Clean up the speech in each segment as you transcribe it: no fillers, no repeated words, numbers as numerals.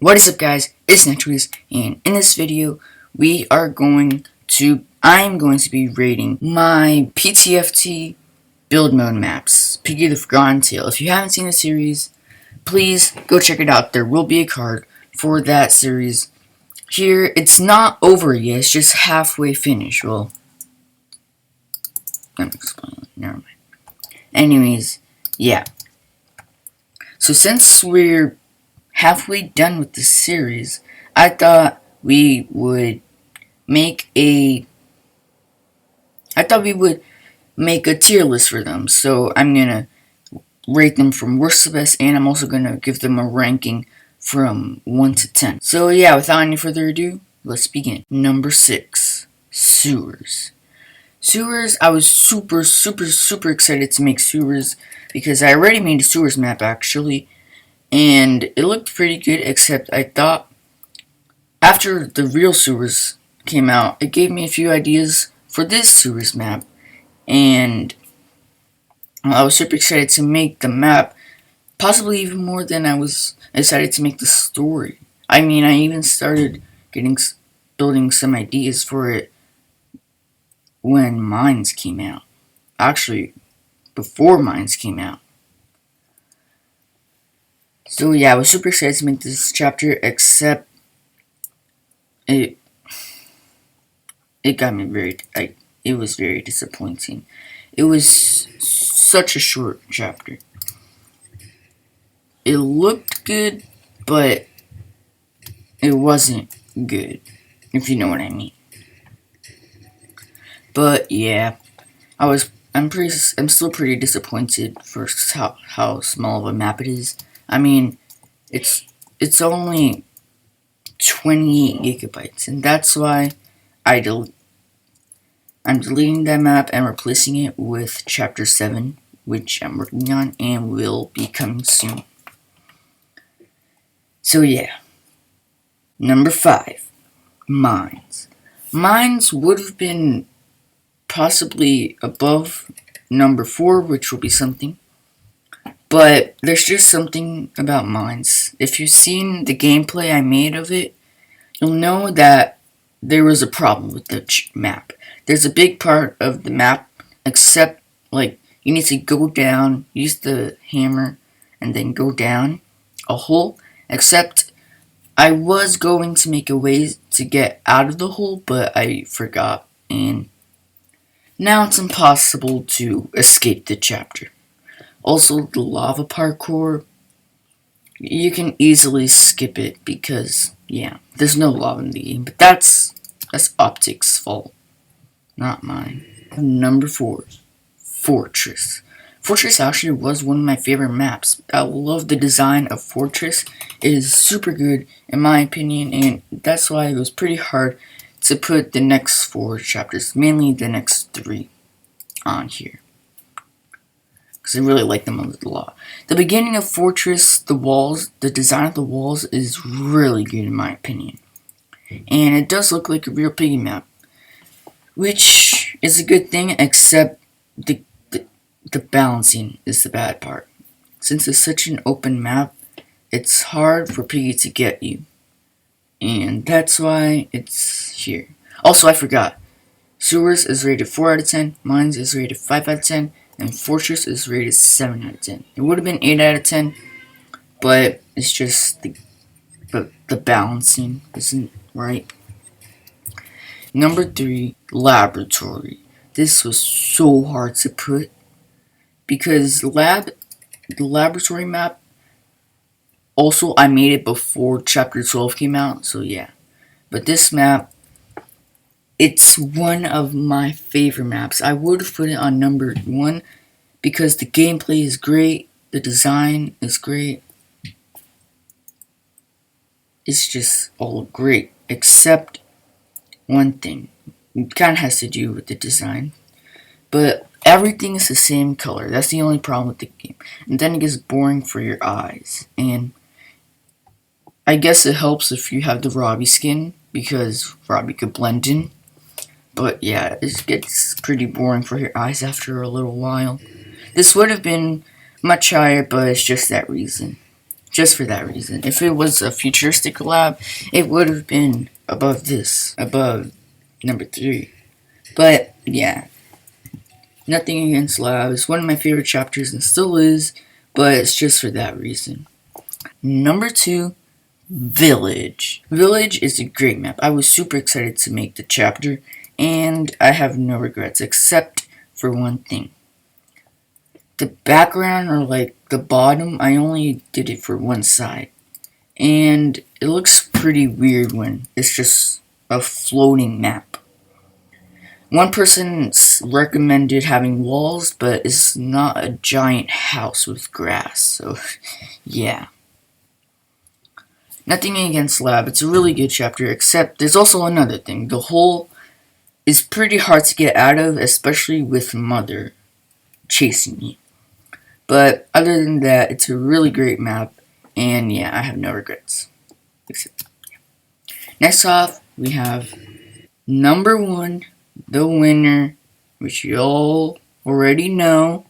What is up, guys? It's Nextweez, and in this video, I'm going to be rating my Ptft build mode maps, Piggy the Forgotten Tale. If you haven't seen the series, please go check it out. There will be a card for that series. Here, it's not over yet, it's just halfway finished. Well, let me explain. Never mind. Anyways, yeah. So since we're halfway done with the series, I thought we would make a tier list for them. So I'm gonna rate them from worst to best, and I'm also gonna give them a ranking from 1 to 10. So yeah, without any further ado, let's begin. Number 6, Sewers. Sewers, I was super excited to make Sewers because I already made a Sewers map actually, and it looked pretty good, except I thought after the real Sewers came out, it gave me a few ideas for this Sewers map, and I was super excited to make the map, possibly even more than I was excited to make the story. I mean, I even started building some ideas for it when Mines came out. Actually, before Mines came out. So yeah, I was super excited to make this chapter, except it got me it was very disappointing. It was such a short chapter. It looked good, but it wasn't good, if you know what I mean. But yeah, I'm still pretty disappointed for how small of a map it is. I mean, it's only 28 gigabytes, and that's why I'm deleting that map and replacing it with Chapter 7, which I'm working on and will be coming soon. So yeah. Number 5, Mines. Mines would have been possibly above number 4, which will be something. But there's just something about Mines. If you've seen the gameplay I made of it, you'll know that there was a problem with the map. There's a big part of the map, except, like, you need to go down, use the hammer, and then go down a hole. Except, I was going to make a way to get out of the hole, but I forgot, and now it's impossible to escape the chapter. Also, the lava parkour, you can easily skip it because, yeah, there's no lava in the game. But that's Optic's fault, not mine. Number 4, Fortress. Fortress actually was one of my favorite maps. I love the design of Fortress. It is super good in my opinion, and that's why it was pretty hard to put the next 4 chapters, mainly the next 3, on here. Because I really like them a lot. The beginning of Fortress, the design of the walls is really good in my opinion. And it does look like a real piggy map, which is a good thing, except the balancing is the bad part. Since it's such an open map, it's hard for Piggy to get you. And that's why it's here. Also, I forgot. Sewers is rated 4 out of 10, Mines is rated 5 out of 10, and Fortress is rated 7 out of 10. It would have been 8 out of 10, but it's just the balancing isn't right. Number 3, Laboratory. This was so hard to put because the laboratory map, also I made it before Chapter 12 came out, so yeah. But this map, it's one of my favorite maps. I would have put it on number 1 because the gameplay is great, the design is great. It's just all great, except one thing. It kind of has to do with the design. But everything is the same color. That's the only problem with the game. And then it gets boring for your eyes. And I guess it helps if you have the Robbie skin, because Robbie could blend in. But yeah, it gets pretty boring for your eyes after a little while. This would have been much higher, but it's just that reason. Just for that reason. If it was a futuristic lab, it would have been above this, above number 3. But yeah, nothing against lab. It's one of my favorite chapters and still is, but it's just for that reason. Number 2, Village. Village is a great map. I was super excited to make the chapter, and I have no regrets except for one thing. The background, or like the bottom, I only did it for one side. And it looks pretty weird when it's just a floating map. One person recommended having walls, but it's not a giant house with grass, so yeah. Nothing against lab, it's a really good chapter, except there's also another thing. The hole is pretty hard to get out of, especially with Mother chasing me. But other than that, it's a really great map, and yeah, I have no regrets. Next off, we have number 1, the winner, which you all already know,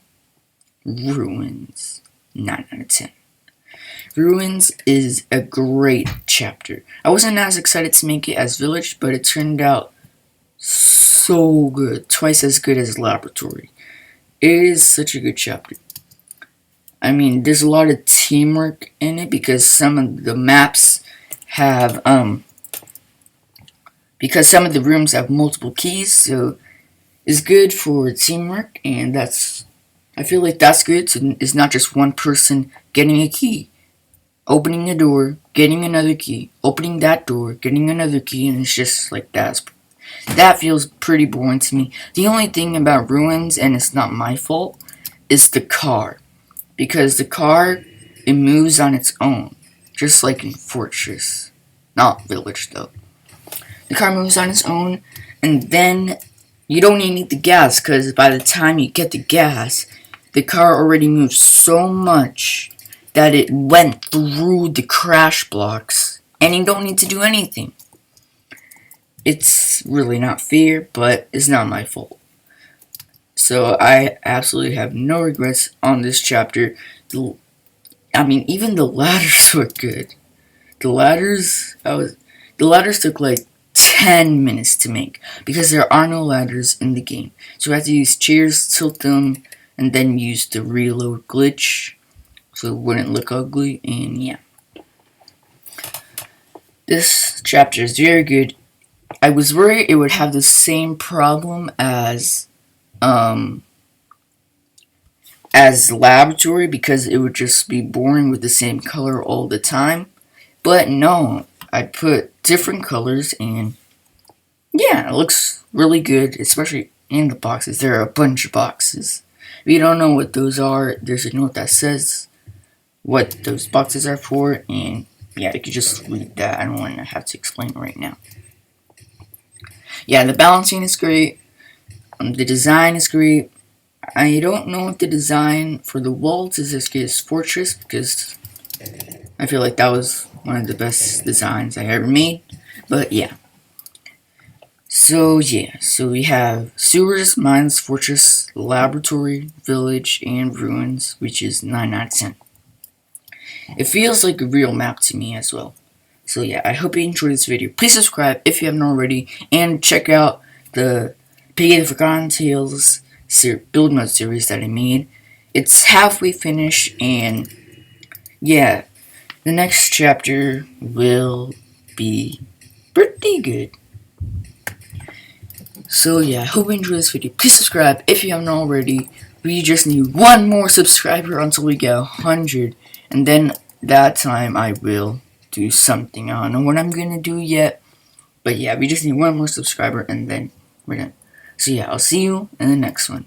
Ruins. 9 out of 10. Ruins is a great chapter. I wasn't as excited to make it as Village, but it turned out so good. Twice as good as Laboratory. It is such a good chapter. I mean, there's a lot of teamwork in it because some of the maps have, because some of the rooms have multiple keys, so it's good for teamwork, and I feel like that's good. So it's not just one person getting a key, opening a door, getting another key, opening that door, getting another key, and it's just like that. That feels pretty boring to me. The only thing about Ruins, and it's not my fault, is the car. Because the car, it moves on its own. Just like in Fortress. Not Village, though. The car moves on its own, and then you don't even need the gas, because by the time you get the gas, the car already moves so much that it went through the crash blocks, and you don't need to do anything. It's really not fair, but it's not my fault. So I absolutely have no regrets on this chapter. I mean, even the ladders were good. The ladders took like 10 minutes to make because there are no ladders in the game. So I had to use chairs, tilt them, and then use the reload glitch so it wouldn't look ugly. And yeah, this chapter is very good. I was worried it would have the same problem as Laboratory because it would just be boring with the same color all the time. But no, I put different colors and yeah, it looks really good, especially in the boxes. There are a bunch of boxes. If you don't know what those are, there's a note that says what those boxes are for, and yeah, you could just read that. I don't want to have to explain it right now. Yeah, the balancing is great. The design is great. I don't know if the design for the walls is as good as Fortress because I feel like that was one of the best designs I ever made. But yeah. So yeah, so we have Sewers, Mines, Fortress, Laboratory, Village, and Ruins, which is 9 out of 10. It feels like a real map to me as well. So yeah, I hope you enjoyed this video. Please subscribe if you haven't already, and check out the Ptft Forgotten Tales build mode series that I made. It's halfway finished, and yeah, the next chapter will be pretty good. So yeah, I hope you enjoyed this video. Please subscribe if you haven't already. We just need one more subscriber until we get 100, and then that time I will do something. I don't know what I'm gonna do yet, but yeah, we just need one more subscriber and then we're done. So yeah, I'll see you in the next one.